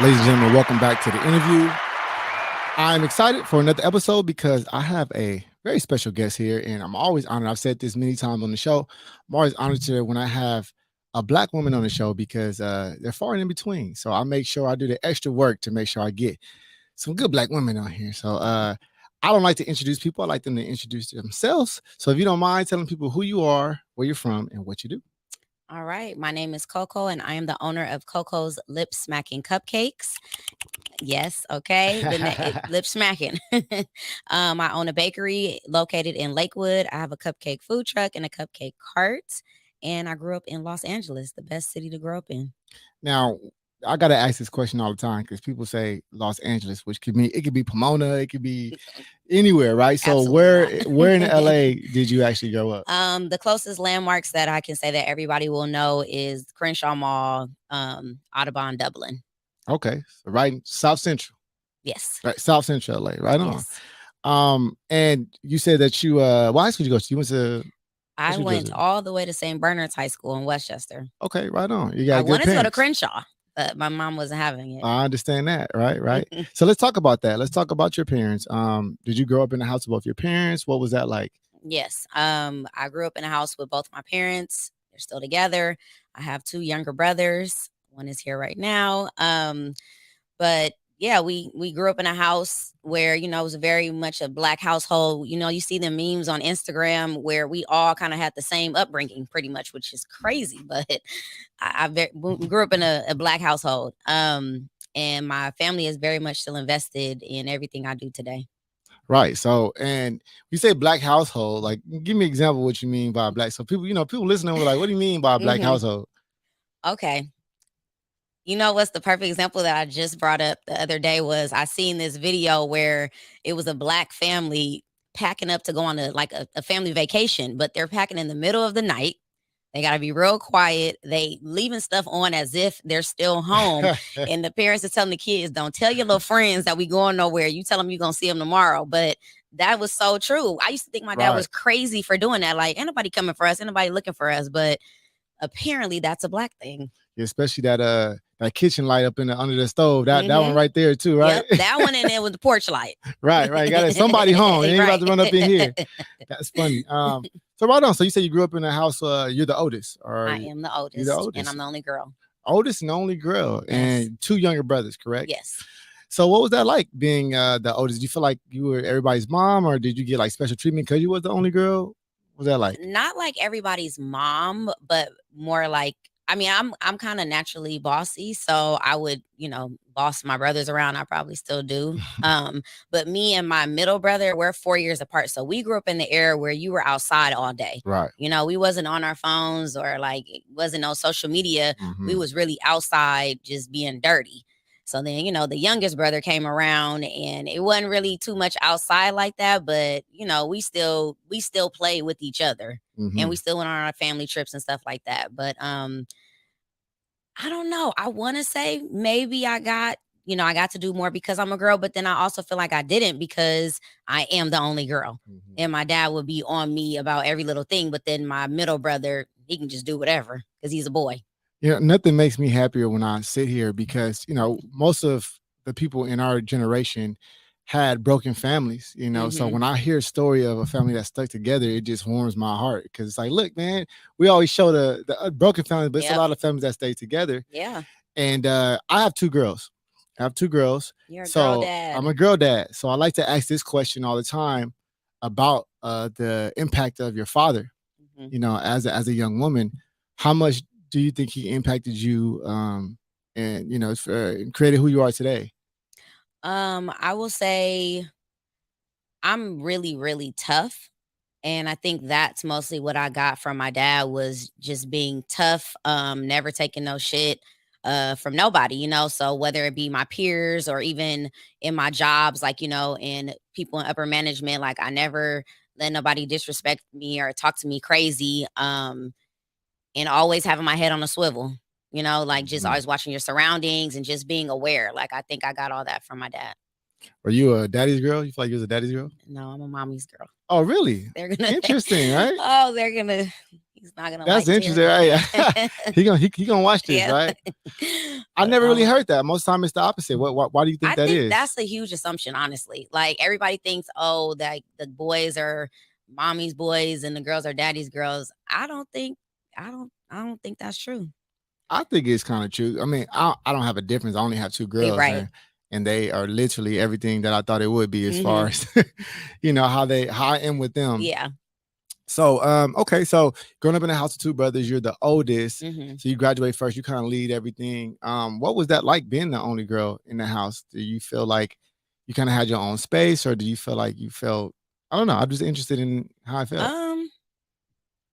Ladies and gentlemen, welcome back to the interview. I'm excited for another episode because I have a very special guest here, and I'm always honored. I've said this many times on the show. I'm always honored to when I have a Black woman on the show because they're far and in between. So I make sure I do the extra work to make sure I get some good Black women on here. So I don't like to introduce people. I like them to introduce themselves. So if you don't mind telling people who you are, where you're from, and what you do. All right. My name is Coco, and I am the owner of Coco's Lip Smacking Cupcakes. Yes, okay. Lip smacking. I own a bakery located in Lakewood. I have a cupcake food truck and a cupcake cart. And I grew up in Los Angeles, the best city to grow up in. Now, I gotta ask this question all the time because people say Los Angeles, which could mean it could be Pomona, it could be anywhere, right? So where in LA did you actually grow up? The closest landmarks that I can say that everybody will know is Crenshaw Mall, Audubon, Dublin. Okay, so right in South Central. Yes. Right, South Central LA, right on. Yes. And you said that you what high school did you go to? You went to I went all the way to St. Bernard's High School in Westchester. Okay, right on. You got I good wanted to go to parents. Crenshaw, but my mom wasn't having it. I understand that, right. So let's talk about that. Let's talk about your parents. Did you grow up in the house with both your parents? What was that like? Yes. I grew up in a house with both my parents. They're still together. I have two younger brothers. One is here right now. But yeah, we grew up in a house where, it was very much a Black household. You see the memes on Instagram where we all kind of had the same upbringing pretty much, which is crazy. But we grew up in a Black household. And my family is very much still invested in everything I do today. Right. So, and you say Black household, like give me an example of what you mean by Black. So people listening were like, what do you mean by Black household? Okay. What's the perfect example that I just brought up the other day was I seen this video where it was a Black family packing up to go on a family vacation, but they're packing in the middle of the night. They got to be real quiet. They leaving stuff on as if they're still home. And the parents are telling the kids, don't tell your little friends that we going nowhere. You tell them you're going to see them tomorrow. But that was so true. I used to think my dad was crazy for doing that. Like, ain't nobody coming for us. Ain't nobody looking for us. But apparently that's a Black thing. Yeah, especially that kitchen light up under the stove. That one right there too, right? Yep, that one in there with the porch light. right. Got somebody home. You ain't about to run up in here. That's funny. So right on. So you said you grew up in a house. You're the oldest, or I am the oldest, and I'm the only girl. Oldest and only girl, yes. And two younger brothers, correct? Yes. So what was that like being the oldest? Did you feel like you were everybody's mom, or did you get like special treatment because you was the only girl? What was that like? Not like everybody's mom, but more like, I'm kind of naturally bossy, so I would, boss my brothers around. I probably still do. But me and my middle brother, we're 4 years apart. So we grew up in the era where you were outside all day. Right. We wasn't on our phones or like it wasn't on social media. Mm-hmm. We was really outside just being dirty. So then, the youngest brother came around and it wasn't really too much outside like that. But, we still play with each other. Mm-hmm. And we still went on our family trips and stuff like that. But I don't know. I want to say maybe I got to do more because I'm a girl. But then I also feel like I didn't because I am the only girl. Mm-hmm. And my dad would be on me about every little thing. But then my middle brother, he can just do whatever because he's a boy. Nothing makes me happier when I sit here because, most of the people in our generation had broken families, Mm-hmm. So when I hear a story of a family that stuck together, it just warms my heart because it's like, look, man, we always show the broken families, but it's a lot of families that stay together. Yeah. And I have two girls. You're a girl dad. I'm a girl dad. So I like to ask this question all the time about the impact of your father, mm-hmm. As a young woman. How much do you think he impacted you and created who you are today? I will say I'm really, really tough. And I think that's mostly what I got from my dad was just being tough, never taking no shit from nobody, So whether it be my peers or even in my jobs, like, and people in upper management, like I never let nobody disrespect me or talk to me crazy. And always having my head on a swivel, like just always watching your surroundings and just being aware. Like, I think I got all that from my dad. Were you a daddy's girl? You feel like you was a daddy's girl? No, I'm a mommy's girl. Oh, really? Interesting, right? Oh, he's not gonna. That's like interesting, right? he gonna watch this, right? I never really heard that. Most time it's the opposite. Why do you think I that think is? that's a huge assumption, honestly. Like everybody thinks, oh, that the boys are mommy's boys and the girls are daddy's girls. I don't think that's true. I think it's kind of true. I mean, I don't have a difference. I only have two You're girls, right. and they are literally everything that I thought it would be as far as how I am with them. Yeah. So okay, so growing up in a house of two brothers, you're the oldest. hmm So you graduate first, you kind of lead everything. What was that like being the only girl in the house? Do you feel like you kind of had your own space, or do you feel like you felt, I don't know, I'm just interested in how I felt.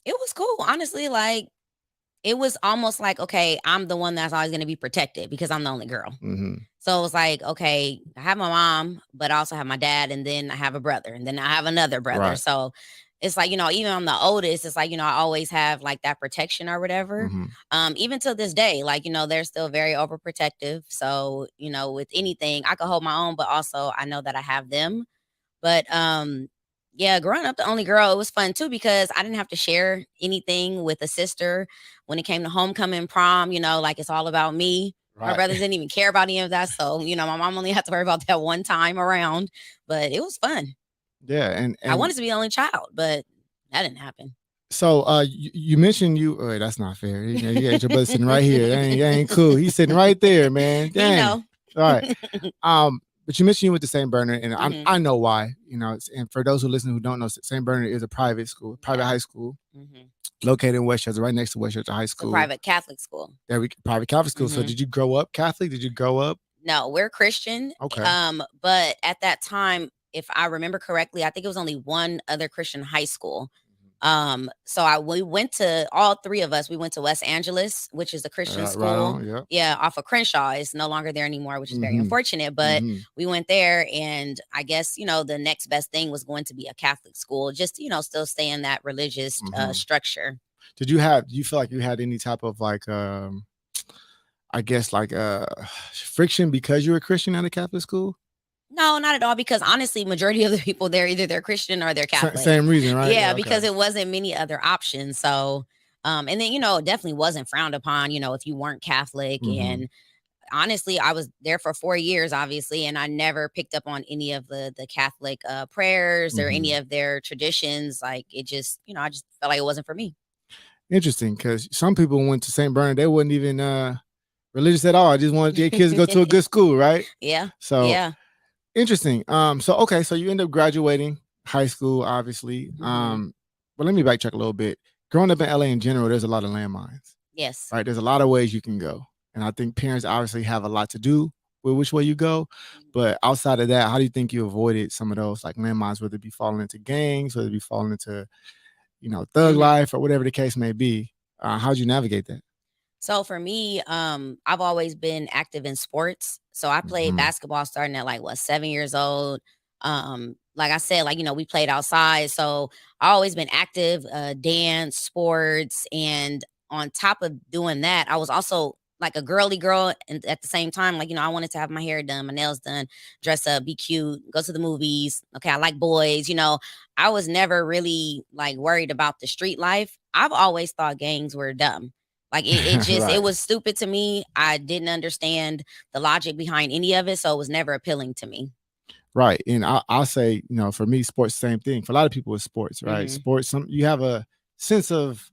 it was cool, honestly. Like it was almost like, okay, I'm the one that's always going to be protected because I'm the only girl. Mm-hmm. So it was like, okay, I have my mom, but I also have my dad, and then I have a brother, and then I have another brother. Right. So it's like, even I'm the oldest, it's like, I always have like that protection or whatever. Mm-hmm. Even to this day, like, they're still very overprotective. So, with anything, I could hold my own, but also I know that I have them. But yeah, growing up the only girl, it was fun too because I didn't have to share anything with a sister when it came to homecoming, prom, like it's all about me. My Right. brothers didn't even care about any of that. So, my mom only had to worry about that one time around, but it was fun. Yeah, I wanted to be the only child, but that didn't happen. so you mentioned that's not fair. You got your brother sitting right here. That ain't cool. He's sitting right there, man. Dang. All right. But you mentioned you went to St. Bernard, and I know why. And for those who listen who don't know, St. Bernard is a private school, private high school, located in Westchester, right next to Westchester High School. It's a private Catholic school. Private Catholic school. So did you grow up Catholic? Did you grow up? No, we're Christian. Okay. But at that time, if I remember correctly, I think it was only one other Christian high school. So we went to, all three of us, we went to West Angeles, which is a Christian school. Right on, yep. Yeah, off of Crenshaw. It's no longer there anymore, which is very unfortunate. But we went there, and I guess, the next best thing was going to be a Catholic school, just, still stay in that religious structure. Do you feel like you had any type of like I guess like friction because you were a Christian at a Catholic school? No, not at all. Because honestly, majority of the people there, either they're Christian or they're Catholic. Same reason, right? Yeah, because it wasn't many other options. So, and then, it definitely wasn't frowned upon, if you weren't Catholic. And honestly, I was there for 4 years, obviously, and I never picked up on any of the Catholic prayers or any of their traditions. Like it just, I just felt like it wasn't for me. Interesting, because some people went to St. Bernard, they wasn't even religious at all. I just wanted their kids to go to a good school, right? Yeah. So yeah. Interesting. So you end up graduating high school, obviously. But let me backtrack a little bit. Growing up in LA in general, there's a lot of landmines. Yes. Right. There's a lot of ways you can go. And I think parents obviously have a lot to do with which way you go. But outside of that, how do you think you avoided some of those like landmines, whether it be falling into gangs, whether it be falling into, thug life or whatever the case may be? How'd you navigate that? So for me, I've always been active in sports. So I played basketball starting at 7 years old. Like I said, we played outside. So I always been active, dance, sports. And on top of doing that, I was also like a girly girl. And at the same time, I wanted to have my hair done, my nails done, dress up, be cute, go to the movies. Okay. I like boys, I was never really worried about the street life. I've always thought gangs were dumb. It just, Right. It was stupid to me. I didn't understand the logic behind any of it. So it was never appealing to me. Right. And I'll say, for me, sports, same thing. For a lot of people, it's sports, right? Sports, you have a sense of,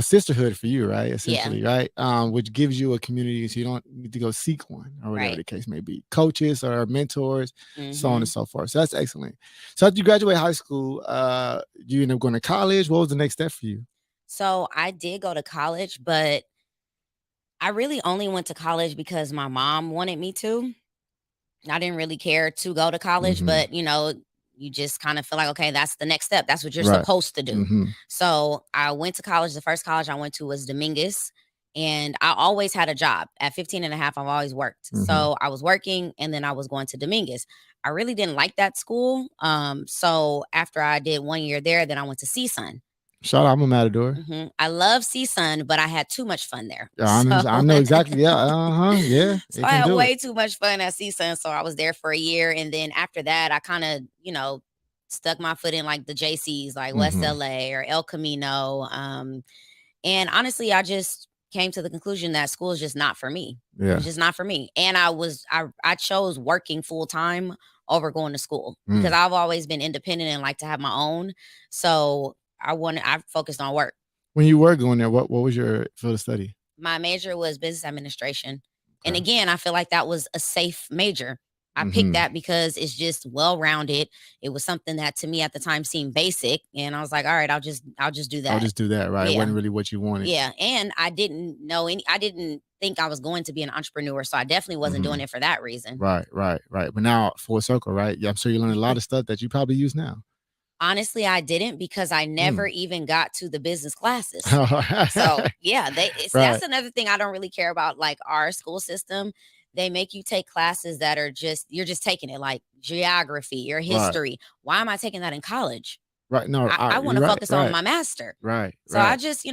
sisterhood for you, right? Essentially, right? Which gives you a community so you don't need to go seek one or whatever the case may be. Coaches or mentors, so on and so forth. So that's excellent. So after you graduate high school, you end up going to college. What was the next step for you? So I did go to college, but I really only went to college because my mom wanted me to. I didn't really care to go to college, but you just kind of feel like, okay, that's the next step. That's what you're supposed to do. So I went to college. The first college I went to was Dominguez. And I always had a job. At 15 and a half, I've always worked. So I was working and then I was going to Dominguez. I really didn't like that school. So after I did 1 year there, then I went to CSUN. Shout out, I'm a Matador. I love CSUN, but I had too much fun there. Yeah, I know exactly. Yeah, yeah. So I had way too much fun at CSUN. So I was there for a year, and then after that, I kind of, stuck my foot in the JCs, like West LA or El Camino. And honestly, I just came to the conclusion that school is just not for me. Yeah. It's just not for me. And I chose working full time over going to school because I've always been independent and like to have my own. So I focused on work. When you were going there, what was your field of study? My major was business administration. And again, I feel like that was a safe major. I picked that because it's just well-rounded. It was something that to me at the time seemed basic. And I was like, all right, I'll just do that. I'll just do that, right? Yeah. It wasn't really what you wanted. Yeah. And I didn't think I was going to be an entrepreneur. So I definitely wasn't doing it for that reason. Right. But now full circle, right? Yeah, I'm sure you learned a lot of stuff that you probably use now. Honestly, I didn't because I never even got to the business classes. So yeah, that's another thing I don't really care about. Like our school system, they make you take classes that are you're just taking it, like geography or history. Why am I taking that in college? Right. No, I want to focus on my master. Right. So I just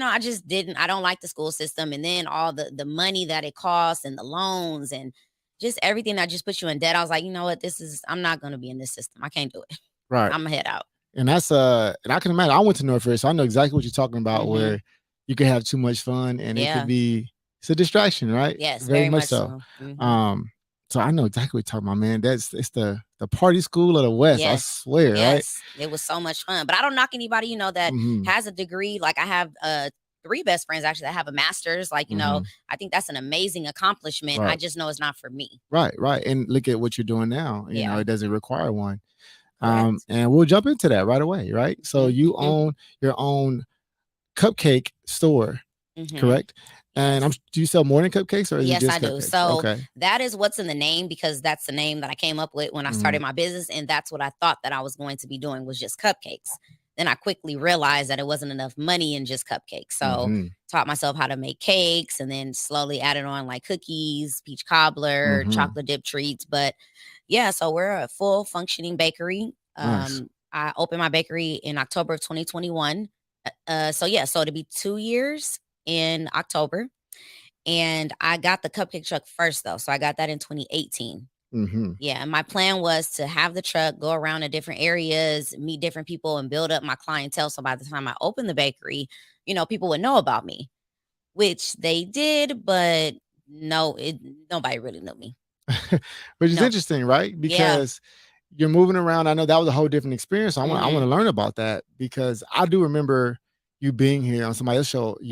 didn't. I don't like the school system, and then all the money that it costs and the loans and just everything that just puts you in debt. I was like, you know what, I'm not going to be in this system. I can't do it. Right. I'm gonna head out. And that's and I can imagine. I went to North Fair, so I know exactly what you're talking about. Where you can have too much fun, and it could be it's a distraction, right? Yes, very much so. So I know exactly what you're talking about, man. It's the party school of the West. I swear, right? It was so much fun. But I don't knock anybody, that has a degree. Like I have 3 best friends actually that have a master's. Like, I think that's an amazing accomplishment. I just know it's not for me. Right. And look at what you're doing now. You know, it doesn't require one. And we'll jump into that right away, right? So you own your own cupcake store, correct? And do you sell more than cupcakes, or is it just I do. Cupcakes? So that is what's in the name, because that's the name that I came up with when I started my business, and that's what I thought that I was going to be doing, was just cupcakes. Then I quickly realized that it wasn't enough money in just cupcakes. So taught myself how to make cakes, and then slowly added on like cookies, peach cobbler, chocolate dip treats. But yeah, so we're a full functioning bakery. Nice. I opened my bakery in October of 2021. So it'll be 2 years in October. And I got the cupcake truck first though. So I got that in 2018. Yeah. And my plan was to have the truck go around to different areas, meet different people, and build up my clientele. So by the time I opened the bakery, people would know about me, which they did, but nobody really knew me. Which is interesting, right? Because you're moving around. I know that was a whole different experience. So I want to learn about that, because I do remember you being here on somebody else's show 2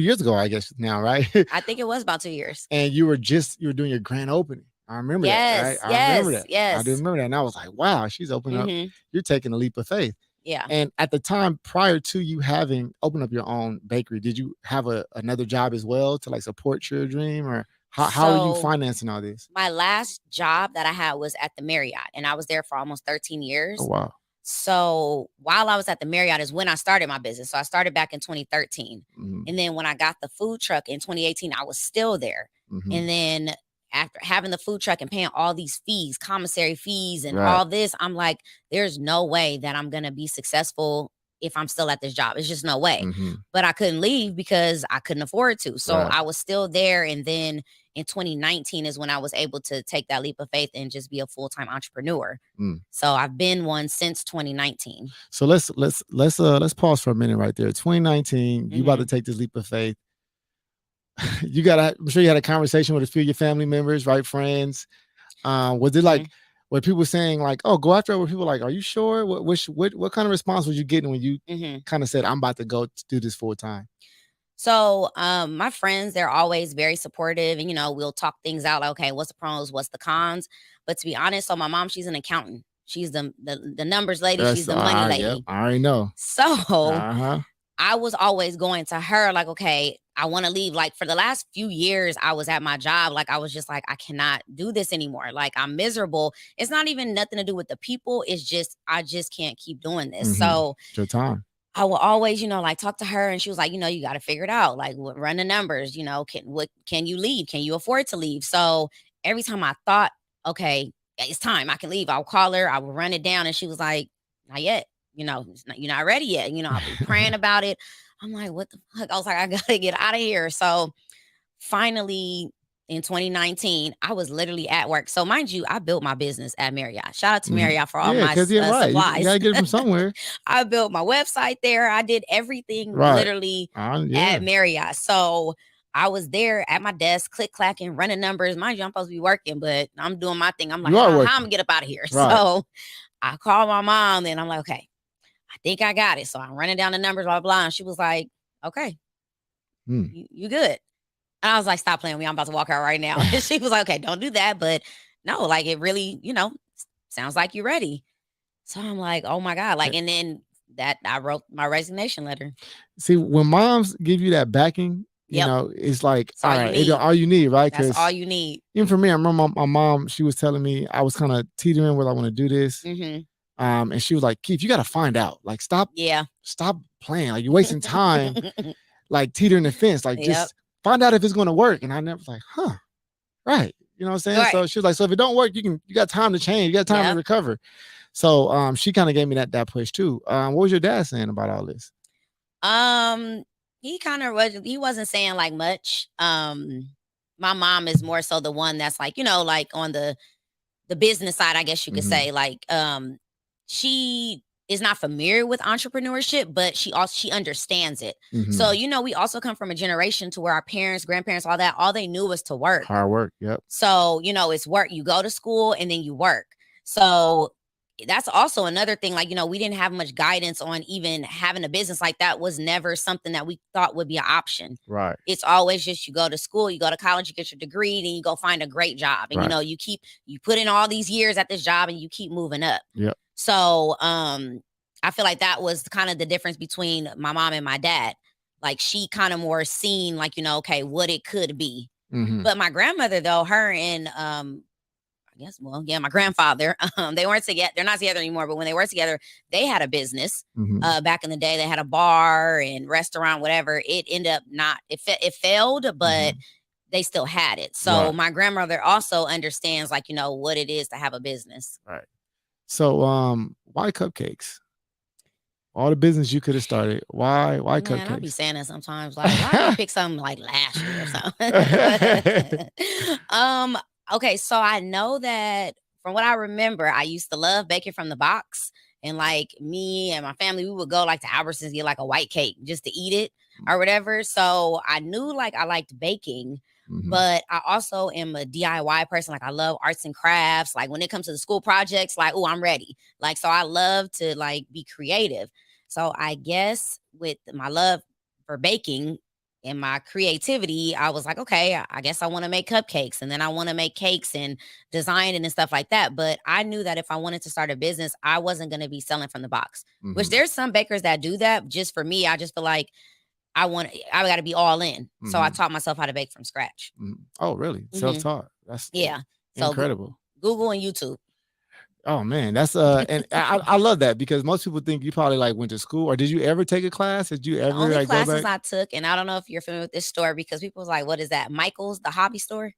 years ago, I guess now, right? I think it was about 2 years. And you were doing your grand opening. I remember that, right? I remember that. Yes. I do remember that. And I was like, wow, she's opening up. You're taking a leap of faith. Yeah. And at the time, prior to you having opened up your own bakery, did you have another job as well to like support your dream, or how are you financing all this? My last job that I had was at the Marriott, and I was there for almost 13 years. Oh, wow. So while I was at the Marriott is when I started my business. So I started back in 2013. And then when I got the food truck in 2018, I was still there. And then after having the food truck and paying all these fees, commissary fees and all this, I'm like, there's no way that I'm going to be successful if I'm still at this job. It's just no way. But I couldn't leave because I couldn't afford to. So I was still there. And then in 2019 is when I was able to take that leap of faith and just be a full-time entrepreneur. So I've been one since 2019. So let's pause for a minute right there. 2019, you about to take this leap of faith. I'm sure you had a conversation with a few of your family members, right? Friends. Was it like, were people saying like, oh, go after it? Were people like, are you sure? What kind of response was you getting when you kind of said, I'm about to go to do this full time? So my friends, they're always very supportive, and we'll talk things out like, okay, what's the pros, what's the cons? But to be honest, so my mom, she's an accountant. She's the numbers lady. She's the money lady. Yep, I already know. So I was always going to her like, okay, I want to leave. Like for the last few years I was at my job, like I was just like, I cannot do this anymore. Like I'm miserable. It's not even nothing to do with the people. It's just, I just can't keep doing this. So it's your time. I will always, like talk to her, and she was like, you got to figure it out. Like run the numbers, can you leave? Can you afford to leave? So every time I thought, okay, it's time, I can leave, I'll call her, I will run it down. And she was like, not yet. You're not ready yet. I'll be praying about it. I'm like, what the fuck? I was like, I gotta get out of here. So finally, in 2019, I was literally at work. So mind you, I built my business at Marriott. Shout out to Marriott for all Yeah, my because you're right. You supplies. gotta get it from somewhere. I built my website there. I did everything Right. literally Yeah. at Marriott. So I was there at my desk, click clacking, running numbers. Mind you, I'm supposed to be working, but I'm doing my thing. I'm like, You are how I'm working. gonna get up out of here? Right. So I called my mom and I'm like, okay, I think I got it. So I'm running down the numbers, blah, blah. And she was like, okay, you good. And I was like, stop playing with me. I'm about to walk out right now. And she was like, okay, don't do that. But no, like it really, sounds like you're ready. So I'm like, oh my God. Like, and then that I wrote my resignation letter. See, when moms give you that backing, Yep. it's like, That's all all you right, need. all you need, right? That's all you need. Even for me, I remember my mom, she was telling me, I was kind of teetering whether I want to do this. And she was like, Keith, you got to find out. Like, stop playing. Like, you're wasting time, like teetering the fence. Like, just find out if it's going to work. And I never was like, huh, right. You know what I'm saying? Right. So she was like, so if it don't work, you got time to change. You got time to recover. So she kind of gave me that push too. What was your dad saying about all this? He kind of he wasn't saying like much. My mom is more so the one that's like, like on the business side, I guess you could say. Like, she is not familiar with entrepreneurship, but she understands it. So, we also come from a generation to where our parents, grandparents, all they knew was to work. Hard work. Yep. So, it's work. You go to school and then you work. So that's also another thing. Like, we didn't have much guidance on even having a business. Like that was never something that we thought would be an option. Right. It's always just you go to school, you go to college, you get your degree, then you go find a great job. And, you put in all these years at this job and you keep moving up. Yep. So I feel like that was kind of the difference between my mom and my dad. Like she kind of more seen like, okay, what it could be. But my grandmother, though, her and my grandfather, they weren't together. They're not together anymore. But when they were together, they had a business. Back in the day, they had a bar and restaurant, whatever. It ended up it failed, but they still had it. So my grandmother also understands like, what it is to have a business. Right. So why Cupcakes? All the business you could have started. Why Cupcakes? I'll be saying that sometimes. Like, why did you pick something like last year or something? Okay, so I know that from what I remember, I used to love baking from the box. And like me and my family, we would go like to Albertsons, get like a white cake just to eat it or whatever. So I knew like I liked baking, but I also am a DIY person. Like I love arts and crafts. Like when it comes to the school projects, like, oh, I'm ready. Like, so I love to like be creative. So I guess with my love for baking, in my creativity, I was like, okay, I guess I want to make cupcakes and then I want to make cakes and design it and stuff like that. But I knew that if I wanted to start a business, I wasn't going to be selling from the box, which there's some bakers that do that. Just for me, I just feel like I got to be all in. So I taught myself how to bake from scratch. Oh, really? Self-taught. That's incredible. So Google and YouTube. Oh man, that's and I love that because most people think you probably like went to school, or did you ever take a class? Did you ever the only like classes go back? I took, and I don't know if you're familiar with this store because people was like, "What is that? Michael's, the hobby store?"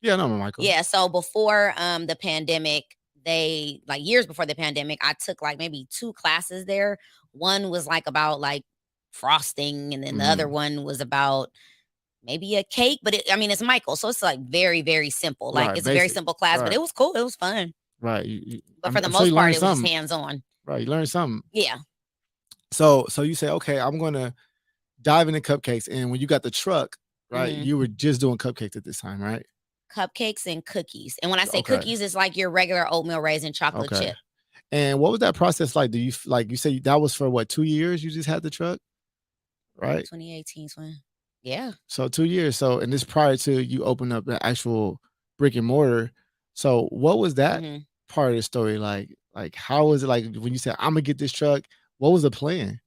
Yeah, no, Michael. Yeah. So before the pandemic, they like years before the pandemic, I took like maybe 2 classes there. One was like about like frosting, and then the other one was about maybe a cake. But it's Michael, so it's like very, very simple. Like it's a very simple class, but it was cool. It was fun. Right. But for the most part, it was just hands-on. Right. You learned something. Yeah. So you say, okay, I'm going to dive into cupcakes. And when you got the truck, right, you were just doing cupcakes at this time, right? Cupcakes and cookies. And when I say cookies, it's like your regular oatmeal raisin chocolate chip. And what was that process like? Do you like you say that was for what, 2 years you just had the truck? Right? 2018, yeah. So 2 years. So and this prior to you open up the actual brick and mortar. So what was that part of the story like? Like how was it like when you said I'm gonna get this truck? What was the plan?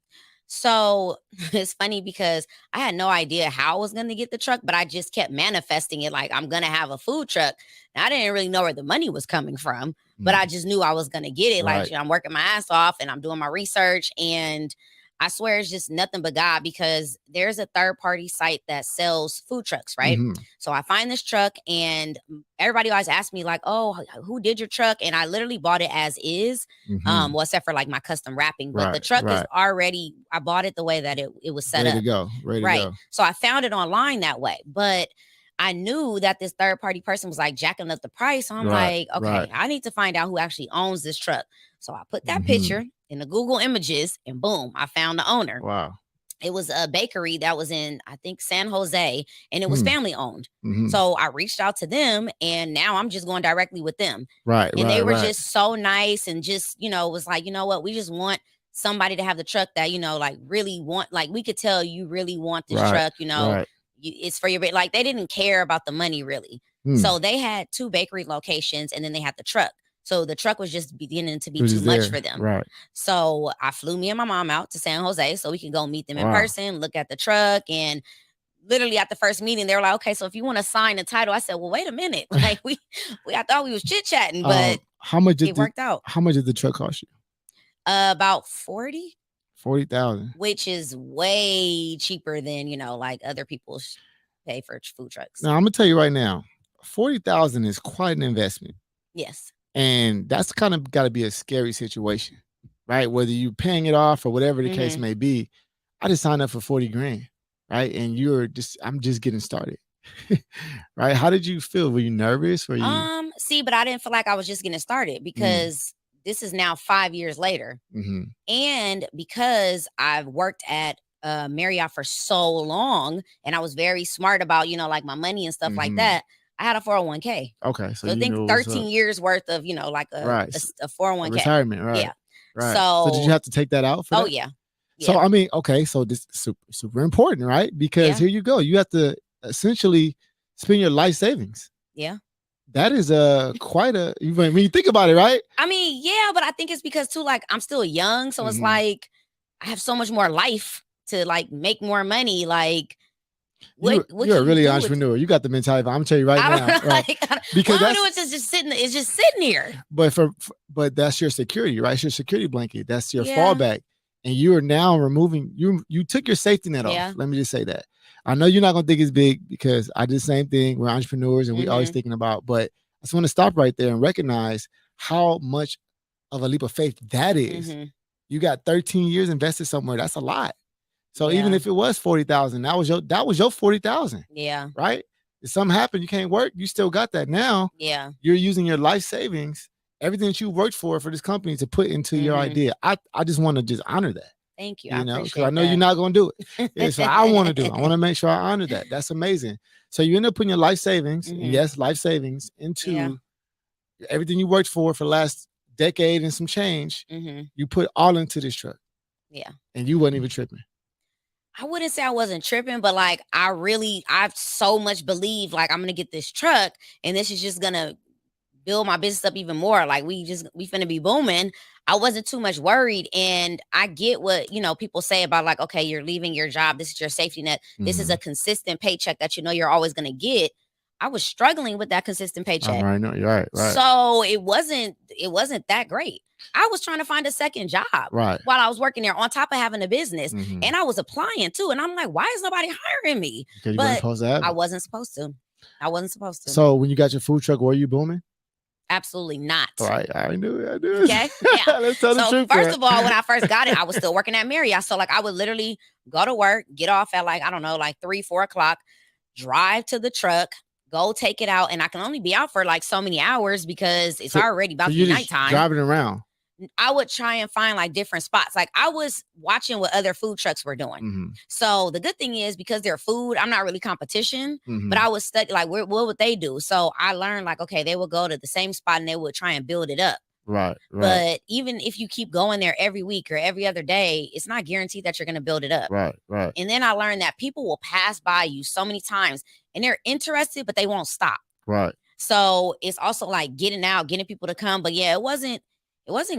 So it's funny because I had no idea how I was going to get the truck, but I just kept manifesting it like I'm going to have a food truck. And I didn't really know where the money was coming from, but I just knew I was going to get it. Like I'm working my ass off and I'm doing my research, and I swear it's just nothing but God, because there's a third-party site that sells food trucks, right? So I find this truck and everybody always asks me like, oh, who did your truck? And I literally bought it as is, well, except for like my custom wrapping. But the truck is already, I bought it the way that it was set Ready up. to go. Ready to go. So I found it online that way. But I knew that this third party person was like jacking up the price. So I'm like, okay, I need to find out who actually owns this truck. So I put that picture in the Google images and boom, I found the owner. Wow. It was a bakery that was in, I think, San Jose, and it was family owned. So I reached out to them, and now I'm just going directly with them. And they were just so nice, and just, was like, you know what, we just want somebody to have the truck that, like really want, like we could tell you really want this truck, it's for your, like they didn't care about the money really. So they had 2 bakery locations, and then they had the truck. So the truck was just beginning to be too much for them. Right. So I flew me and my mom out to San Jose so we can go meet them in person, look at the truck. And literally at the first meeting, they were like, okay, so if you want to sign the title, I said, well, wait a minute. Like I thought we was chit-chatting, but how much it worked out. How much did the truck cost you? About 40,000, which is way cheaper than, like other people pay for food trucks. Now, I'm going to tell you right now, 40,000 is quite an investment. Yes. And that's kind of got to be a scary situation, right? Whether you're paying it off or whatever the case may be. I just signed up for 40 grand, right? And I'm just getting started, right? How did you feel? Were you nervous? Were you? See, but I didn't feel like I was just getting started because this is now 5 years later. And because I've worked at Marriott for so long, and I was very smart about, like my money and stuff like that. I had a 401k. Okay. So I think 13 years worth of, like a 401k. Retirement, right. Yeah. Right. So did you have to take that out for that? Oh, yeah. So, I mean, okay. So this is super important, right? Because here you go. You have to essentially spend your life savings. Yeah. That is quite a, when you think about it, right? I mean, yeah, but I think it's because too, like I'm still young. So it's like, I have so much more life to like make more money. Like, you're really an entrepreneur. You got the mentality. I'm telling you right now, right? Because it's just sitting. It's just sitting here. But that's your security, right? It's your security blanket. That's your fallback. And you are now removing. You took your safety net off. Let me just say that. I know you're not gonna think it's big because I did the same thing. We're entrepreneurs and we always thinking about. But I just want to stop right there and recognize how much of a leap of faith that is. You got 13 years invested somewhere. That's a lot. So even if it was 40,000, that was your 40,000. Yeah. Right. If something happened, you can't work. You still got that. Now. Yeah. You're using your life savings, everything that you worked for this company to put into your idea. I just want to just honor that. Thank you. You know, because I know you're not going to do it. Yeah, so I want to do it. I want to make sure I honor that. That's amazing. So you end up putting your life savings, and yes, life savings into everything you worked for the last decade and some change. You put all into this truck. Yeah. And you wasn't even tripping. I wouldn't say I wasn't tripping, but like I've so much believe like I'm gonna get this truck and this is just gonna build my business up even more. Like we finna be booming. I wasn't too much worried. And I get what, people say about like, okay, you're leaving your job. This is your safety net. This is a consistent paycheck that you're always gonna get. I was struggling with that consistent paycheck. I know, you're right. So it wasn't that great. I was trying to find a second job while I was working there on top of having a business. And I was applying too. And I'm like, why is nobody hiring me? But I wasn't supposed to. So when you got your food truck, were you booming? Absolutely not. Right. I knew it. Okay. Yeah. Let's tell the truth. First of all, when I first got it, I was still working at Marriott. So like I would literally go to work, get off at like, I don't know, like 3-4 o'clock, drive to the truck, go take it out. And I can only be out for like so many hours because it's already about to be nighttime. Driving around. I would try and find like different spots. Like I was watching what other food trucks were doing. So the good thing is because they're food, I'm not really competition, but I would study like what would they do? So I learned like, okay, they would go to the same spot and they would try and build it up. Right. But even if you keep going there every week or every other day, it's not guaranteed that you're going to build it up. Right. And then I learned that people will pass by you so many times and they're interested, but they won't stop. Right. So it's also like getting people to come. But yeah, it wasn't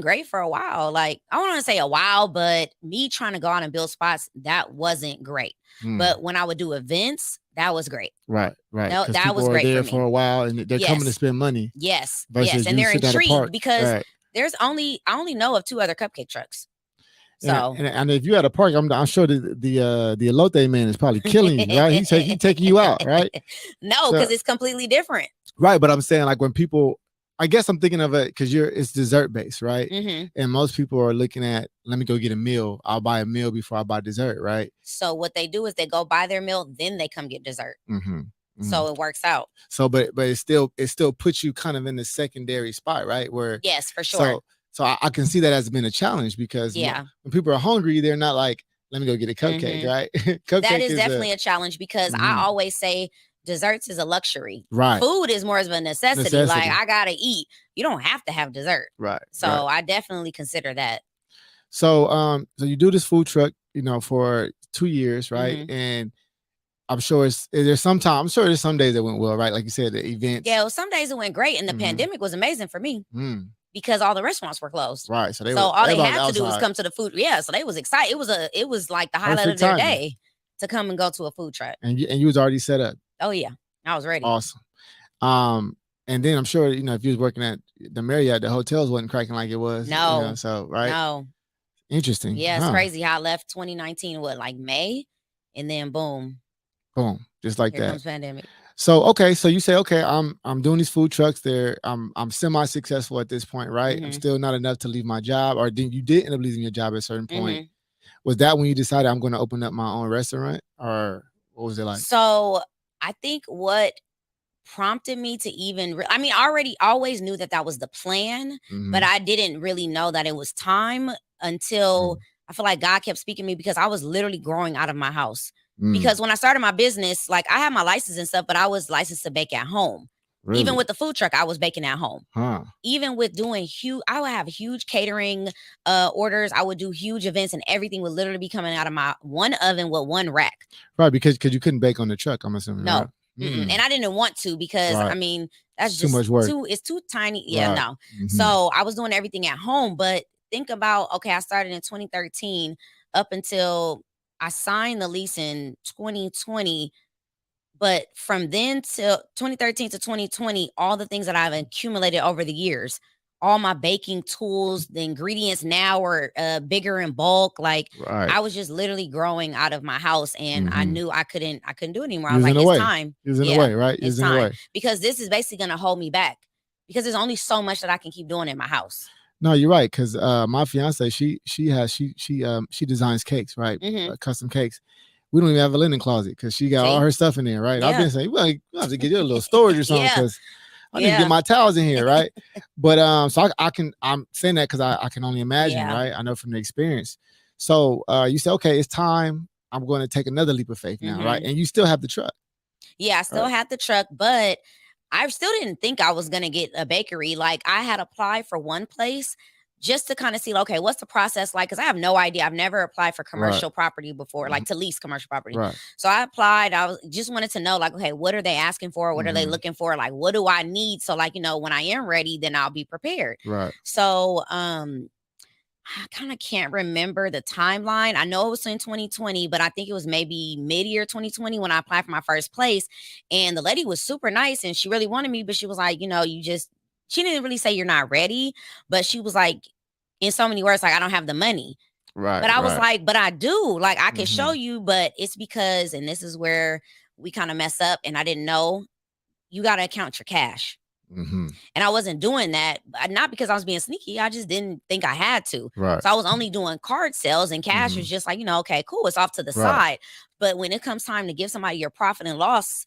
great for a while. Like I don't want to say a while, but me trying to go out and build spots, that wasn't great. But when I would do events, that was great. Right. That was great there for me. For a while, and they're coming to spend money. Yes, and they're intrigued because I only know of 2 other cupcake trucks. So and if you at a park, I'm sure the elote man is probably killing you, right? He's taking you out, right? No, because it's completely different. Right, but I'm saying like when people. I guess I'm thinking of it because it's dessert based, right? And most people are looking at, let me go get a meal. I'll buy a meal before I buy dessert, right? So what they do is they go buy their meal, then they come get dessert. So it works out. So, but it still puts you kind of in the secondary spot, right? Where yes, for sure. So I can see that as been a challenge because when people are hungry, they're not like, let me go get a cupcake, right? Cupcake that is definitely a challenge because I always say desserts is a luxury. Right. Food is more of a necessity. Like I gotta eat. You don't have to have dessert. Right. So I definitely consider that. So so you do this food truck, for 2 years, right? And I'm sure there's some days that went well, right? Like you said, the events. Yeah, well, some days it went great, and the pandemic was amazing for me because all the restaurants were closed. Right. So all they had to do was come to the food. Yeah, so they was excited. It was like the highlight of their day to come and go to a food truck. And you was already set up. Oh yeah, I was ready. Awesome. And then I'm sure if you was working at the Marriott, the hotels wasn't cracking like it was. No. So right. No. Interesting. Yeah, it's crazy how I left 2019. Like May, and then boom, just like here that. comes pandemic. So okay, so you say, okay, I'm doing these food trucks. I'm semi-successful at this point, right? I'm still not enough to leave my job, or you did end up leaving your job at a certain point. Was that when you decided I'm going to open up my own restaurant, or what was it like? So I think what prompted me to even, I already always knew that was the plan, but I didn't really know that it was time until I feel like God kept speaking to me because I was literally growing out of my house. Because when I started my business, like I had my license and stuff, but I was licensed to bake at home. Really? Even with the food truck, I was baking at home. Even with doing I would have huge catering orders. I would do huge events, and everything would literally be coming out of my one oven with one rack. Right, because you couldn't bake on the truck, I'm assuming. No. Right? And I didn't want to because that's too much work. It's too tiny. Yeah, no. So I was doing everything at home. But think about, okay, I started in 2013 up until I signed the lease in 2020. But from then till 2013 to 2020, all the things that I've accumulated over the years, all my baking tools, the ingredients now are bigger in bulk. Like I was just literally growing out of my house, and I knew I couldn't do it anymore. I was like, it's time. It's in the way, right? It's time because this is basically going to hold me back because there's only so much that I can keep doing in my house. No, you're right. Because my fiance, she designs cakes, right? Custom cakes. We don't even have a linen closet because she got all her stuff in there, right? Yeah. I've been saying, well, you have to get you a little storage or something because I need to get my towels in here, right? But so I'm saying that because I can only imagine, right? I know from the experience. So you say, okay, it's time. I'm going to take another leap of faith now, right? And you still have the truck. Yeah, I still had the truck, but I still didn't think I was going to get a bakery. Like I had applied for one place just to kind of see, okay, what's the process like? Because I have no idea. I've never applied for commercial property before, like to lease commercial property. Right. So I applied. I just wanted to know, like, okay, what are they asking for? What are they looking for? Like, what do I need? So, like, when I am ready, then I'll be prepared. Right. So, I kind of can't remember the timeline. I know it was in 2020, but I think it was maybe mid-year 2020 when I applied for my first place. And the lady was super nice and she really wanted me, but she was like, she didn't really say you're not ready, but she was like, in so many words, like, I don't have the money. Right. But I was like, but I do. Like, I can show you, but it's because, and this is where we kind of mess up, and I didn't know, you got to account your cash. And I wasn't doing that, not because I was being sneaky. I just didn't think I had to. Right. So I was only doing card sales, and cash was just like, okay, cool. It's off to the side. But when it comes time to give somebody your profit and loss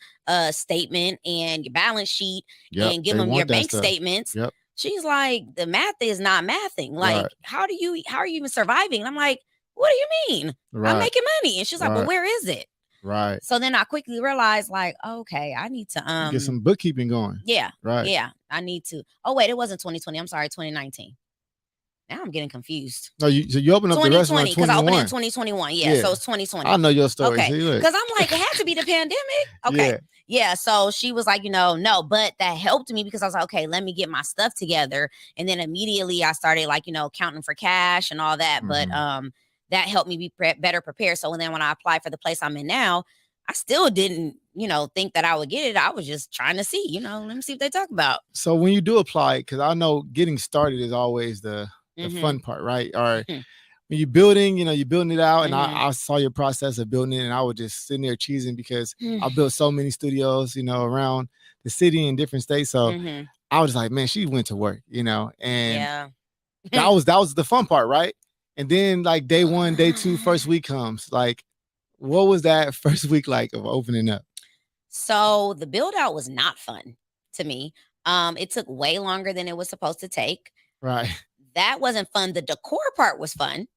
statement and your balance sheet and give them your bank statements, she's like, the math is not mathing. Like, how are you even surviving? And I'm like, what do you mean? I'm making money. And she's like, well, where is it? Right. So then I quickly realized, like, okay, I need to get some bookkeeping going. Yeah. Right. Yeah. I need to. Oh, wait, it wasn't 2020. I'm sorry, 2019. Now I'm getting confused. No, you opened up the restaurant in 2020 because I opened in 2021. Yeah, so it's 2020. I know your story. Okay, because I'm like, it had to be the pandemic. Okay. Yeah. So she was like, no, but that helped me because I was like, okay, let me get my stuff together. And then immediately I started like, counting for cash and all that. But that helped me be better prepared. So then when I applied for the place I'm in now, I still didn't, think that I would get it. I was just trying to see, let me see what they talk about. So when you do apply, because I know getting started is always the fun part, right? Or when you're building, you're building it out. And I saw your process of building it, and I was just sitting there cheesing because I built so many studios, around the city and different states. So I was like, man, she went to work, and that was the fun part, right? And then like day one, day two, first week comes. Like, what was that first week like of opening up? So the build out was not fun to me. It took way longer than it was supposed to take. Right. That wasn't fun. The decor part was fun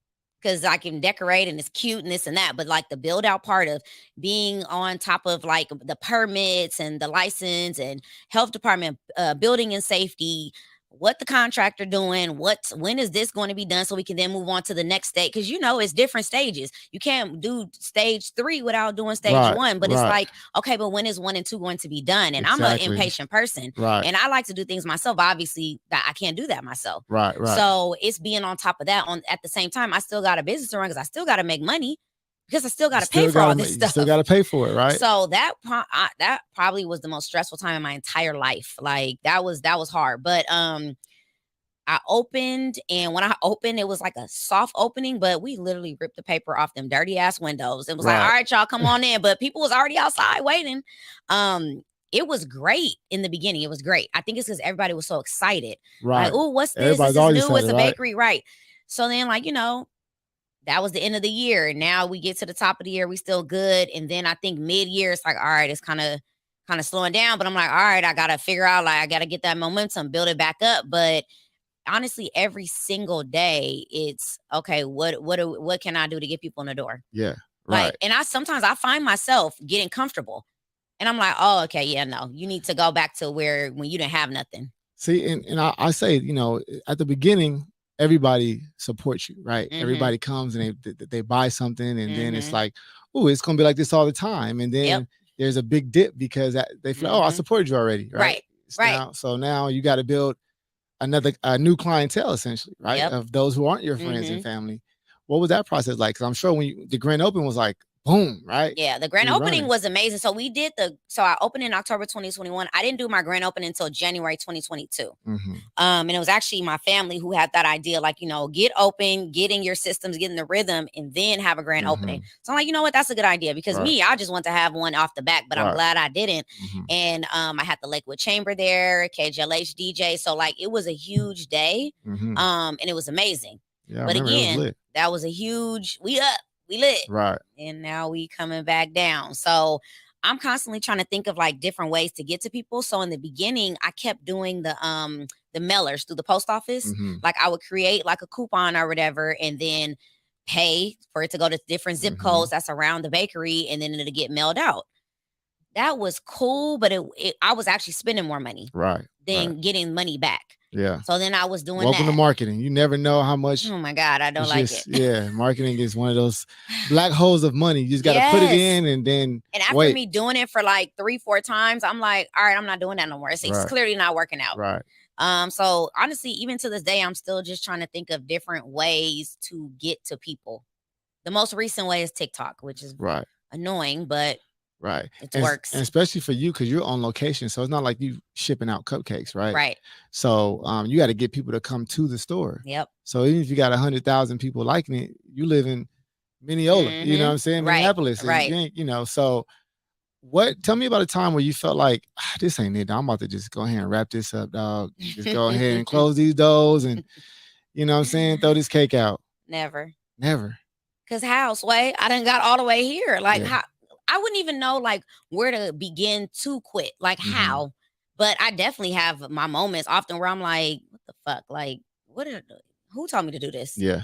because I can decorate and it's cute and this and that. But like the build out part of being on top of like the permits and the license and health department, building and safety, what the contractor doing, when is this going to be done so we can then move on to the next stage? Because it's different stages. You can't do stage 3 without doing stage Right. 1. But it's Right. like, okay, but when is 1 and 2 going to be done? And I'm an Exactly. impatient person. Right. And I like to do things myself. Obviously, that I can't do that myself. Right. Right. So it's being on top of that. At the same time, I still got a business to run because I still got to make money because I still got to pay for all this You stuff. still got to pay for it, right? So that probably was the most stressful time in my entire life. Like that was hard. But I opened, and when I opened, it was like a soft opening, but we literally ripped the paper off them dirty ass windows. It was like, all right, y'all, come on in. But people was already outside waiting. It was great in the beginning. It was great. I think it's because everybody was so excited. Right. Like, oh, what's this? Everybody's This is new. excited, It's a right? bakery, right? So then, like, that was the end of the year. And now we get to the top of the year. We still good. And then I think mid-year, it's like, all right, it's kind of slowing down. But I'm like, all right, I got to figure out, like, I got to get that momentum, build it back up. But honestly, every single day, it's okay. What can I do to get people in the door? Yeah, right. Like, and sometimes I find myself getting comfortable, and I'm like, oh, okay, yeah, no, you need to go back to when you didn't have nothing. See, and I say, at the beginning, everybody supports you, right? Mm-hmm. Everybody comes and they buy something, and then it's like, oh, it's gonna be like this all the time, and then there's a big dip because they feel, oh, I supported you already, right? Right. So now you got to build a new clientele, essentially, right? Of those who aren't your friends and family. What was that process like? Because I'm sure when the grand opening was like, boom, right? Yeah, the grand opening was amazing. So I opened in October 2021. I didn't do my grand opening until January 2022. Mm-hmm. And it was actually my family who had that idea, like, get open, get in your systems, get in the rhythm, and then have a grand opening. So I'm like, you know what? That's a good idea because I just want to have one off the back, but I'm glad I didn't. Mm-hmm. And I had the Lakewood Chamber there, KJLH DJ. So like, it was a huge day. Mm-hmm. And it was amazing. Yeah, but again, that was a huge, we lit. Right. And now we coming back down. So I'm constantly trying to think of like different ways to get to people. So in the beginning, I kept doing the mailers through the post office. Mm-hmm. Like I would create like a coupon or whatever and then pay for it to go to different zip codes that's around the bakery and then it'll get mailed out. That was cool, but I was actually spending more money than getting money back. Yeah. So then I was doing Welcome to marketing. You never know how much. Oh my God, I don't like it. Yeah, marketing is one of those black holes of money. You just got to put it in and then. And after me doing it for like 3-4 times, I'm like, all right, I'm not doing that no more. It's clearly not working out. Right. So honestly, even to this day, I'm still just trying to think of different ways to get to people. The most recent way is TikTok, which is annoying, but. Right. It works. And especially for you, because you're on location. So it's not like you shipping out cupcakes, right? Right. So you got to get people to come to the store. Yep. So even if you got 100,000 people liking it, you live in Mineola, you know what I'm saying? Minneapolis. Right. So tell me about a time where you felt like, this ain't it. I'm about to just go ahead and wrap this up, dog. Just go ahead and close these doors and, you know what I'm saying? Throw this cake out. Never. Because how, Sway? I done got all the way here. Like how? I wouldn't even know like where to begin to quit, like how, but I definitely have my moments often where I'm like, what the fuck? Like, who told me to do this? Yeah.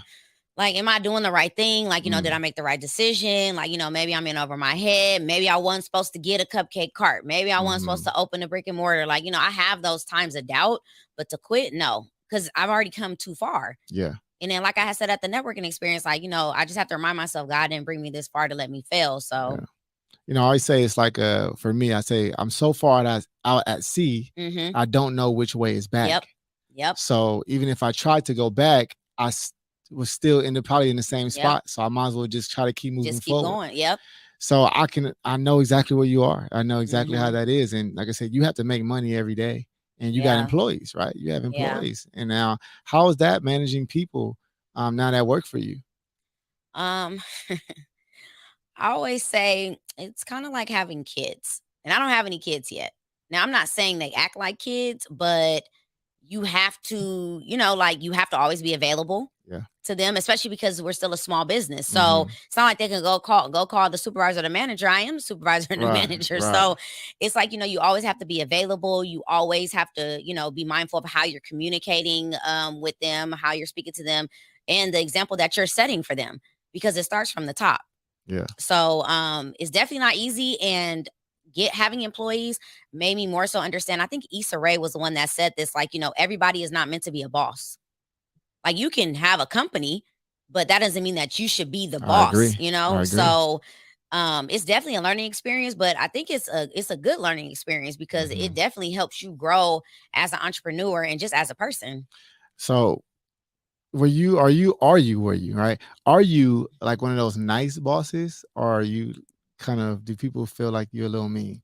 Like, am I doing the right thing? Like, did I make the right decision? Like, maybe I'm in over my head. Maybe I wasn't supposed to get a cupcake cart. Maybe I wasn't supposed to open a brick and mortar. Like, I have those times of doubt, but to quit, no, because I've already come too far. Yeah. And then, like I had said at the networking experience, like, I just have to remind myself, God didn't bring me this far to let me fail. So. Yeah. I always say it's like for me, I say I'm so far out at sea, I don't know which way is back. Yep. So even if I tried to go back, I was still probably in the same spot. So I might as well just try to keep moving forward. Just keep going. Yep. So I know exactly where you are. I know exactly how that is. And like I said, you have to make money every day and you got employees, right? You have employees. And now how is that managing people now that work for you? I always say it's kind of like having kids, and I don't have any kids yet. Now, I'm not saying they act like kids, but you have to, you have to always be available to them, especially because we're still a small business. So Mhm. it's not like they can go call the supervisor or the manager. I am the supervisor and the Right, manager. right. So it's like, you always have to be available. You always have to, be mindful of how you're communicating with them, how you're speaking to them, and the example that you're setting for them, because it starts from the top. Yeah. So it's definitely not easy, and having employees made me more so understand. I think Issa Rae was the one that said this, like, everybody is not meant to be a boss. Like, you can have a company, but that doesn't mean that you should be the I boss, agree. I agree. So it's definitely a learning experience, but I think it's a good learning experience because it Mhm. definitely helps you grow as an entrepreneur and just as a person. So, were you, right? Are you like one of those nice bosses, or are you do people feel like you're a little mean?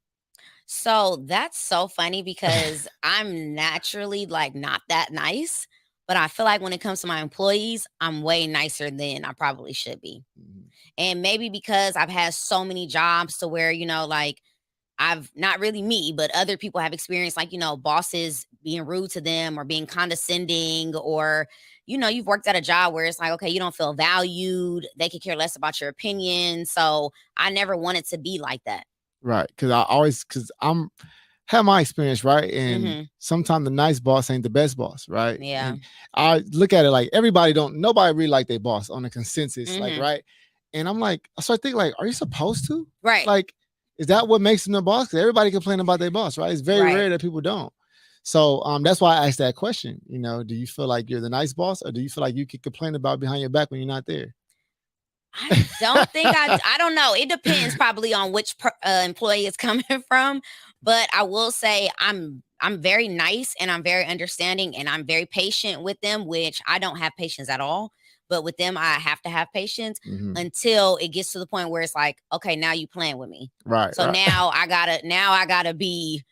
So that's so funny because I'm naturally like not that nice, but I feel like when it comes to my employees, I'm way nicer than I probably should be. Mhm. And maybe because I've had so many jobs to where, like, I've not really me, but other people have experienced, like, bosses being rude to them or being condescending, or, you've worked at a job where it's like, okay, you don't feel valued. They could care less about your opinion. So I never wanted to be like that. Right, because I'm have my experience, right? And Hmm. sometimes the nice boss ain't the best boss, right? Yeah. And I look at it like nobody really like their boss on a consensus, like, Hmm. right? And I'm like, so I think like, are you supposed to? Right. Like, is that what makes them the boss? 'Cause everybody complain about their boss, right? It's very Right. rare that people don't. So that's why I asked that question. Do you feel like you're the nice boss, or do you feel like you could complain about behind your back when you're not there? I don't think I don't know. It depends probably on which employee is coming from, but I will say I'm very nice and I'm very understanding and I'm very patient with them, which I don't have patience at all. But with them, I have to have patience Mhm. until it gets to the point where it's like, okay, now you playing with me. Right, So right. now I gotta be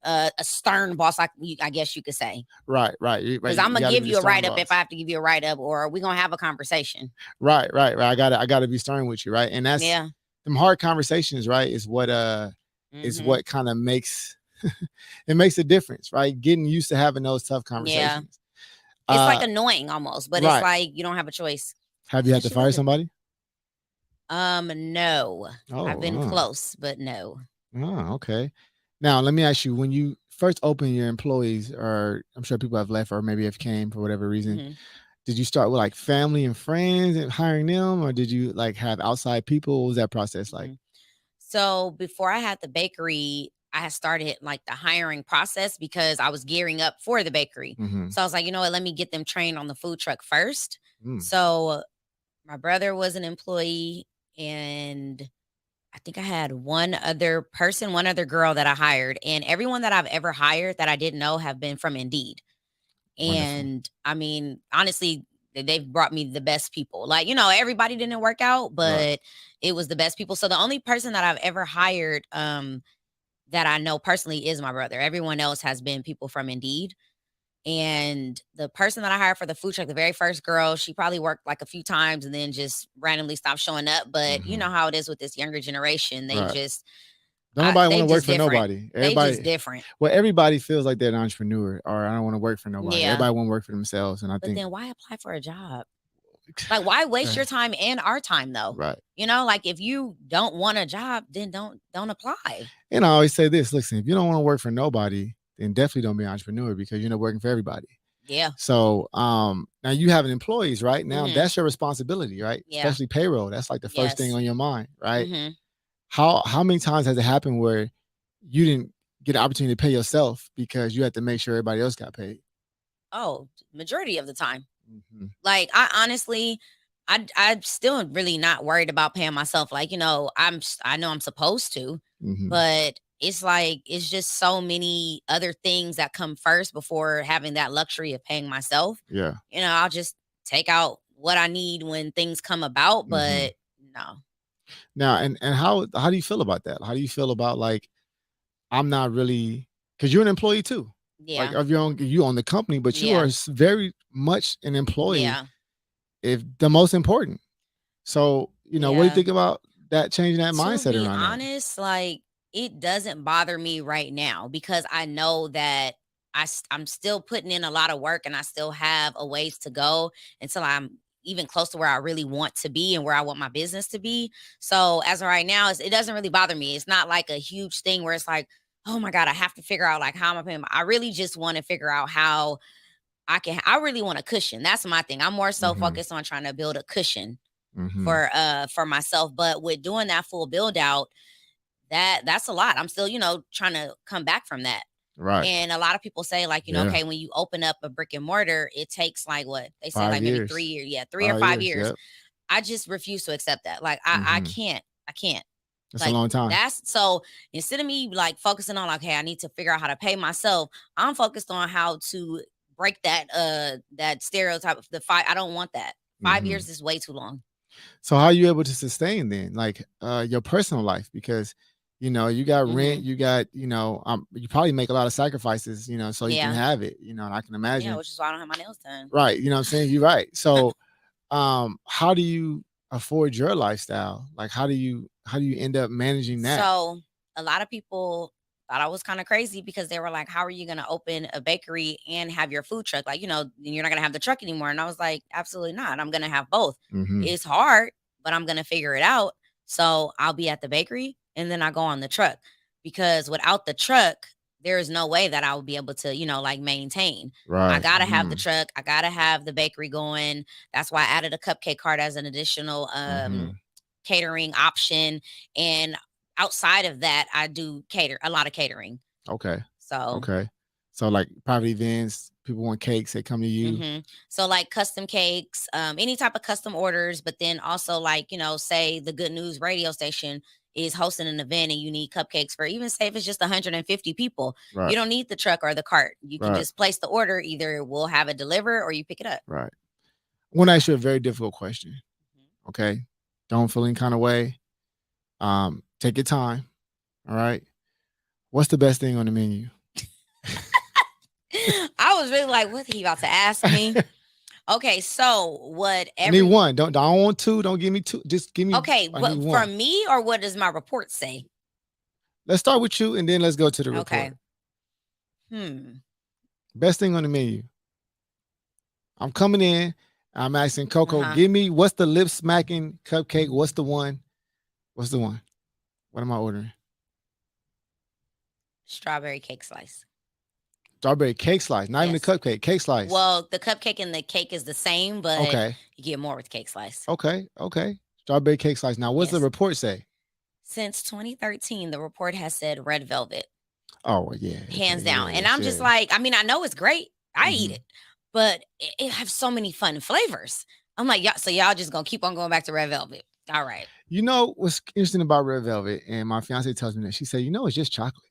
a stern boss, I guess you could say, Right, right, because right. I'm You gonna got to give be the you a stern write up if boss. I have to give you a write up, or we're gonna have a conversation. Right, right, right. I gotta be stern with you, right? And that's Yeah. them hard conversations, right? Is Hmm. what kind of makes it makes a difference, right? Getting used to having those tough Yeah. conversations. It's like Uh, annoying almost, but it's right. like you don't have a choice. Have you had to Especially with fire the somebody? no. I've Oh, been close, but no. okay. Now let me ask you: when you first opened your employees, or I'm sure people have left, or maybe have came for whatever reason, Hmm. did you start with like family and friends and hiring them, or did you like have outside people? What was that process like? Hmm. So before I had the bakery, I had started like the hiring process because I was gearing up for the bakery. Mm-hmm. So I was like, you know what, let me get them trained on the food truck first. Mm, So my brother was an employee, and I think I had one other person, one other girl that I hired, and everyone that I've ever hired that I didn't know have been from Indeed. wonderful. And I mean, honestly, they've brought me the best people. Like, everybody didn't work out, Right. but it was the best people. So the only person that I've ever hired that I know personally is my brother. Everyone else has been people from Indeed. And the person that I hired for the food truck, the very first girl, she probably worked like a few times and then just randomly stopped showing up. But you Mm-hmm. know how it is with this younger generation. They Right. just Don't nobody want they to work just for different. nobody. They just Everybody, different. well, everybody feels like they're an entrepreneur, or I don't want to work for nobody. Yeah. Everybody want to work for themselves, and I But think, then why apply for a job? Like, why waste your time and our time though? right. Like, if you don't want a job, then don't apply. And I always say this: listen, if you don't want to work for nobody, then definitely don't be an entrepreneur, because you're not working for everybody. Yeah. So now you have employees, right? Now Mhm. that's your responsibility, right? Yeah. Especially payroll. That's like the first thing Yes. on your mind, right? Mhm. How many times has it happened where you didn't get an opportunity to pay yourself because you had to make sure everybody else got paid? Oh, majority of the time. Hmm. Like, I honestly, I'm still really not worried about paying myself. Like, I know I'm supposed to, Hmm. but it's like it's just so many other things that come first before having that luxury of paying myself. Yeah. I'll just take out what I need when things come about, Hmm. but no. Now, and how do you feel about that? How do you feel about like, I'm not really, because you're an employee too, like Yeah. of your own. You own the company, but you are Yeah. very much an employee, Yeah. if the most important. So what do you Yeah. think about that, changing that To mindset be around that? honest, like, it doesn't bother me right now because I know that I'm still putting in a lot of work and I still have a ways to go until I'm even close to where I really want to be and where I want my business to be. So as of right now, it doesn't really bother me. It's not like a huge thing where it's like, oh my God, I have to figure out like how am I paying. I really just want to figure out how I really want a cushion. That's my thing. I'm more so focused on trying to build a cushion for myself. But with doing that full build out, that's a lot. I'm still, trying to come back from that. Right. And a lot of people say, like, okay, when you open up a brick and mortar, it takes like what they say, 5 like maybe years. 3 years. Yeah, 3 or 5 years. Yep. I just refuse to accept that. Like, I can't. That's like, a long time. That's so instead of me like focusing on like, hey, I need to figure out how to pay myself, I'm focused on how to break that stereotype of the 5. I don't want that. 5 years is way too long. So how are you able to sustain then, like your personal life? Because you got rent, you got you probably make a lot of sacrifices, so you can have it, and I can imagine. Yeah, which is why I don't have my nails done. Right, you know what I'm saying? You're right. So, how do you afford your lifestyle? Like, how do you end up managing that? So a lot of people thought I was kind of crazy because they were like, how are you going to open a bakery and have your food truck? Like, you're not going to have the truck anymore. And I was like, absolutely not. I'm going to have both. It's hard, but I'm going to figure it out. So I'll be at the bakery and then I go on the truck, because without the truck, there is no way that I would be able to, like maintain. Right. I got to have the truck. I got to have the bakery going. That's why I added a cupcake cart as an additional catering option. And outside of that, I do a lot of catering. Okay. So like private events, people want cakes, they come to you. So like custom cakes, any type of custom orders, but then also like, say the Good News radio station is hosting an event and you need cupcakes for, even say if it's just 150 people, you don't need the truck or the cart. You can just place the order. Either we'll have it delivered or you pick it up. Right. I want to ask you a very difficult question. Okay. Don't feel any kind of way. Take your time. All right. What's the best thing on the menu? I was really like, what he about to ask me? Okay, so what? I need one. I don't want two. Don't give me two. Just give me. Okay, but for me, or what does my report say? Let's start with you, and then let's go to the report. Best thing on the menu. I'm coming in. I'm asking Coco, give me, what's the lip smacking cupcake? What's the one? What am I ordering? Strawberry cake slice. Strawberry cake slice, not even the cupcake, cake slice. Well, the cupcake and the cake is the same, but you get more with cake slice. Okay. Strawberry cake slice. Now, what's the report say? Since 2013, the report has said red velvet. Oh, yeah. Hands down. And I'm just like, I mean, I know it's great. I eat it, but it has so many fun flavors. I'm like, yeah, so y'all just gonna keep on going back to red velvet. All right. What's interesting about red velvet, and my fiance tells me that, she said, it's just chocolate.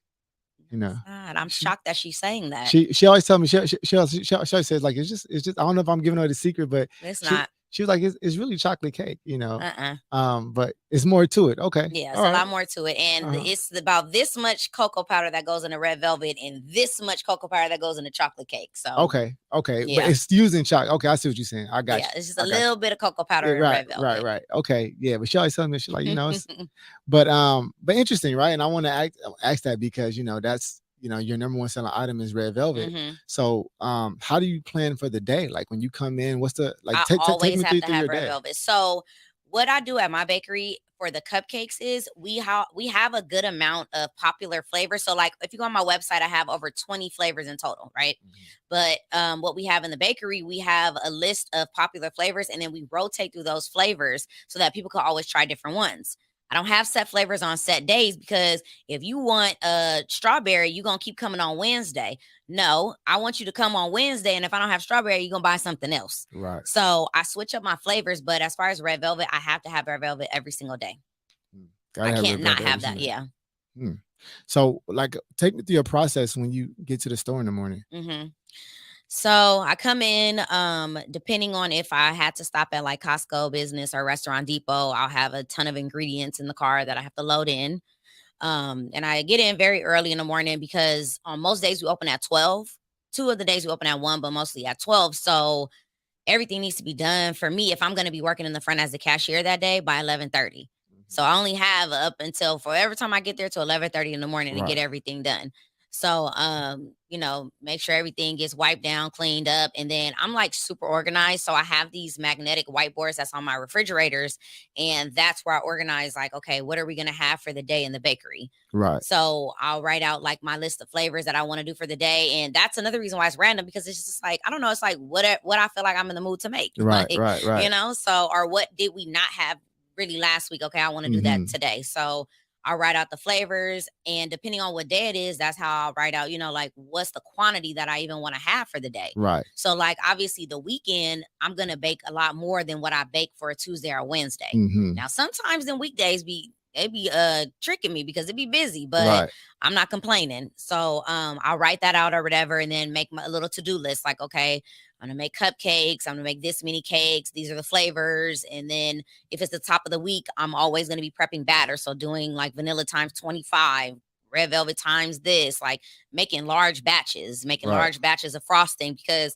God, I'm shocked that she's saying that. She always tells me, she always says, like, it's just I don't know if I'm giving her the secret, but it's not. She was like, it's really chocolate cake, but it's more to it. Okay. Yeah, it's a lot more to it. And it's about this much cocoa powder that goes in the red velvet and this much cocoa powder that goes in the chocolate cake. So Okay. Yeah. But it's using chocolate. Okay, I see what you're saying. I got you. Yeah, it's just a little bit of cocoa powder in red velvet. Right. Okay. Yeah, but she always tells me, she's like, it's but interesting, right? And I want to ask that because that's your number one selling item is red velvet. So how do you plan for the day? Like when you come in, what's the take me through your red velvet. So what I do at my bakery for the cupcakes is we have a good amount of popular flavors. So like if you go on my website, I have over 20 flavors in total, right? But what we have in the bakery, we have a list of popular flavors and then we rotate through those flavors so that people can always try different ones. I don't have set flavors on set days because if you want a strawberry, you're going to keep coming on Wednesday. No, I want you to come on Wednesday. And if I don't have strawberry, you're going to buy something else. Right. So I switch up my flavors. But as far as red velvet, I have to have red velvet every single day. I can't not have that. Yeah. So like take me through your process when you get to the store in the morning. So I come in, depending on if I had to stop at like Costco business or Restaurant Depot, I'll have a ton of ingredients in the car that I have to load in. And I get in very early in the morning because on most days we open at 12. 2 of the days we open at 1, but mostly at 12. So everything needs to be done for me if I'm going to be working in the front as the cashier that day by 11:30. So I only have up until for every time I get there to 11:30 in the morning to get everything done. So, make sure everything gets wiped down, cleaned up. And then I'm like super organized. So I have these magnetic whiteboards that's on my refrigerators. And that's where I organize, like, okay, what are we going to have for the day in the bakery? Right. So I'll write out like my list of flavors that I want to do for the day. And that's another reason why it's random, because it's just like, I don't know. It's like what I feel like I'm in the mood to make. Right. Like, Right. so, or what did we not have really last week? Okay, I want to do that today. So I'll write out the flavors, and depending on what day it is, that's how I'll write out, like what's the quantity that I even want to have for the day. Right. So like obviously the weekend, I'm gonna bake a lot more than what I bake for a Tuesday or Wednesday. Now sometimes in weekdays they be tricking me because it be busy, but I'm not complaining. So I'll write that out or whatever, and then make a little to-do list. Like, okay, I'm gonna make cupcakes. I'm gonna make this many cakes. These are the flavors. And then if it's the top of the week, I'm always gonna be prepping batter. So doing like vanilla times 25, red velvet times this, like making large batches of frosting, because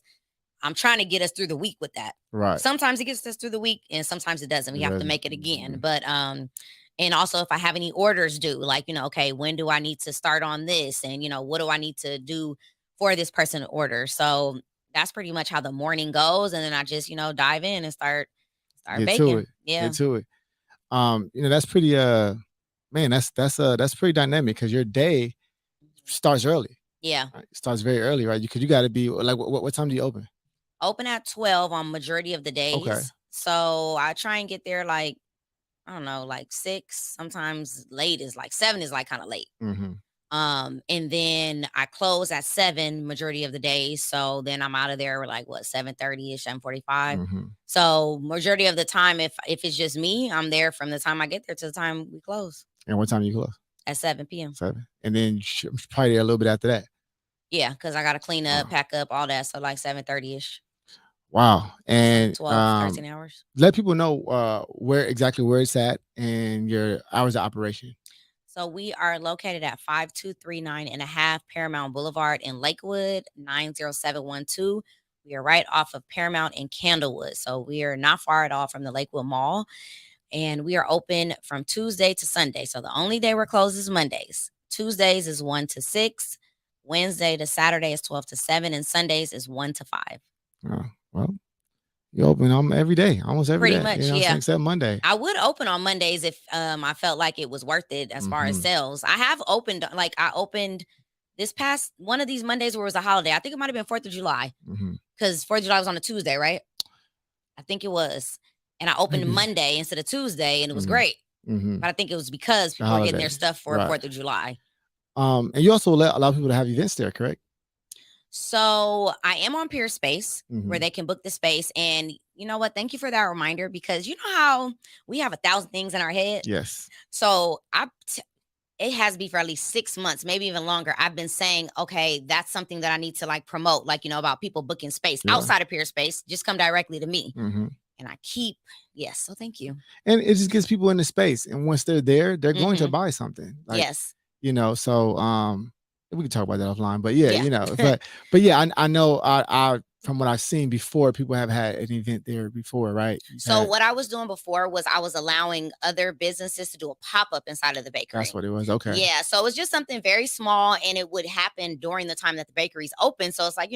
I'm trying to get us through the week with that. Right. Sometimes it gets us through the week and sometimes it doesn't. We have to make it again. But and also if I have any orders due, like, okay, when do I need to start on this? And what do I need to do for this person to order? So that's pretty much how the morning goes. And then I just, dive in and start Get baking. to it. Yeah. Get to it. That's pretty man, that's pretty dynamic, because your day starts early. Yeah. Right? It starts very early, right? Because you got to be like, what time do you open? Open at 12 on majority of the days. Okay. So I try and get there like, I don't know, like 6. Sometimes late is like 7 is like kind of late. And then I close at 7 majority of the days. So then I'm out of there like 7:30ish, 7:45. So majority of the time, if it's just me, I'm there from the time I get there to the time we close. And what time do you close? At 7 p.m. 7. And then probably a little bit after that. Yeah, because I gotta clean up, pack up, all that. So like 7:30ish. Wow. And 12, 13 hours. Let people know where it's at and your hours of operation. So we are located at 5239 and a half Paramount Boulevard in Lakewood, 90712. We are right off of Paramount and Candlewood. So we are not far at all from the Lakewood Mall. And we are open from Tuesday to Sunday. So the only day we're closed is Mondays. Tuesdays is 1 to 6. Wednesday to Saturday is 12 to 7. And Sundays is 1 to 5. Oh, well, you open every day, almost every day. Pretty much, yeah. Except Monday. I would open on Mondays if I felt like it was worth it as far as sales. I have opened, like I opened this past one of these Mondays where it was a holiday. I think it might have been 4th of July, because 4th of July was on a Tuesday, right? I think it was. And I opened Monday instead of Tuesday, and it was great. But I think it was because people were getting their stuff for 4th of July. And you also allow people to have events there, correct? So I am on Peer Space where they can book the space. And you know what? Thank you for that reminder, because you know how we have 1,000 things in our head? Yes. So it has been for at least 6 months, maybe even longer. I've been saying, okay, that's something that I need to like promote, like, about people booking space outside of Peer Space. Just come directly to me. And I yes. So thank you. And it just gets people in the space. And once they're there, they're going to buy something. Like, yes. So we can talk about that offline, but but yeah, I know I from what I've seen before, people have had an event there before, right? So what I was doing before was I was allowing other businesses to do a pop-up inside of the bakery. That's what it was. Okay. Yeah. So it was just something very small, and it would happen during the time that the bakery's open. So it's like,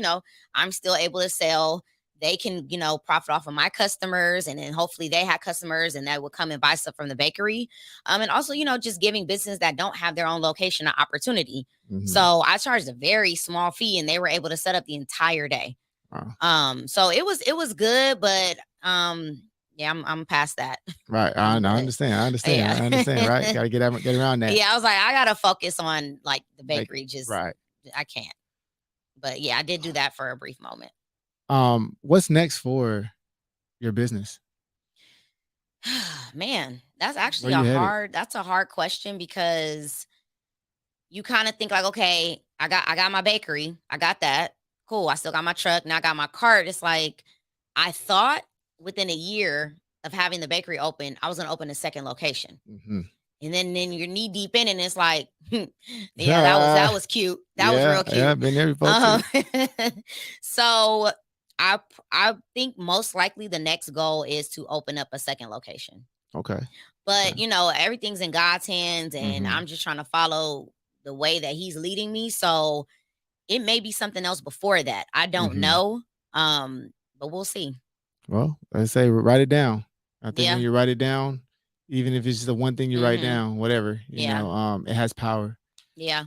I'm still able to sell. They can, profit off of my customers, and then hopefully they have customers and that would come and buy stuff from the bakery. And also, just giving business that don't have their own location an opportunity. So I charged a very small fee, and they were able to set up the entire day. Wow. So it was good, but yeah, I'm past that. Right. I understand. Yeah. I understand. Right. Got to get around that. Yeah. I was like, I got to focus on like the bakery. Right. I can't. But yeah, I did do that for a brief moment. What's next for your business? Man, that's actually that's a hard question, because you kind of think like, okay, I got my bakery. I got that. Cool. I still got my truck. Now I got my cart. It's like, I thought within a year of having the bakery open, I was going to open a second location. And then you're knee deep in it, and it's like, that was cute. That was real cute. Yeah, been there before. So I think most likely the next goal is to open up a second location. Okay. But everything's in God's hands, and I'm just trying to follow the way that he's leading me. So it may be something else before that. I don't know. But we'll see. Well, I say write it down. I think when Yeah. you write it down, even if it's just the one thing you write down, whatever, Yeah. it has power. Yeah.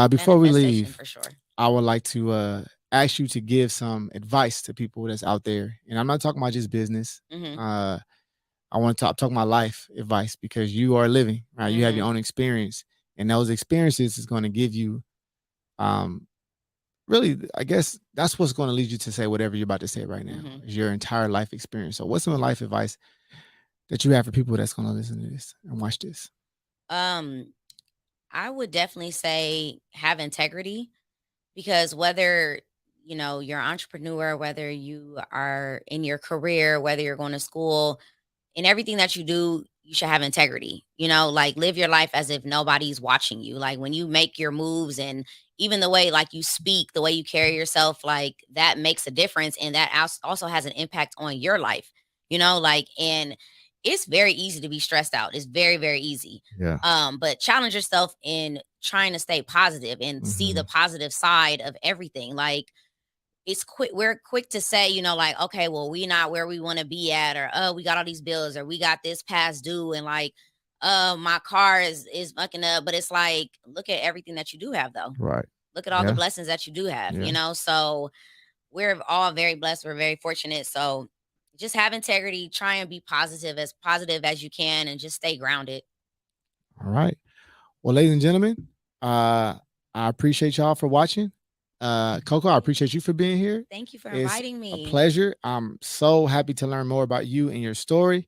Before we Manifestation leave, for sure. I would like to ask you to give some advice to people that's out there. And I'm not talking about just business. I want to talk my life advice because you are living, right? You have your own experience, and those experiences is going to give you, really, I guess that's what's going to lead you to say whatever you're about to say right now is your entire life experience. So, what's some life advice that you have for people that's going to listen to this and watch this? I would definitely say have integrity, because whether you're an entrepreneur, whether you are in your career, whether you're going to school, in everything that you do, you should have integrity. Like live your life as if nobody's watching you. Like when you make your moves, and even the way like you speak, the way you carry yourself, like that makes a difference, and that also has an impact on your life. And it's very easy to be stressed out. It's very, very easy. Yeah. But challenge yourself in trying to stay positive and see the positive side of everything. Like we're quick to say, like, okay, well, we not where we want to be at, or oh, we got all these bills, or we got this past due, and like my car is fucking up. But it's like, look at everything that you do have, though. Right. Look at all the blessings that you do have. So we're all very blessed, we're very fortunate. So just have integrity, try and be positive as you can, and just stay grounded. All right. Well, ladies and gentlemen, I appreciate y'all for watching. Coco, I appreciate you for being here. Thank you for inviting me. A pleasure. I'm so happy to learn more about you and your story.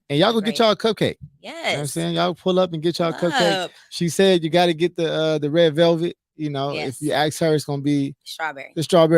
And y'all go get y'all a cupcake. Yes. You know what I'm saying? Y'all pull up and get y'all a cupcake. She said you got to get the red velvet. If you ask her, it's gonna be strawberry. The strawberry.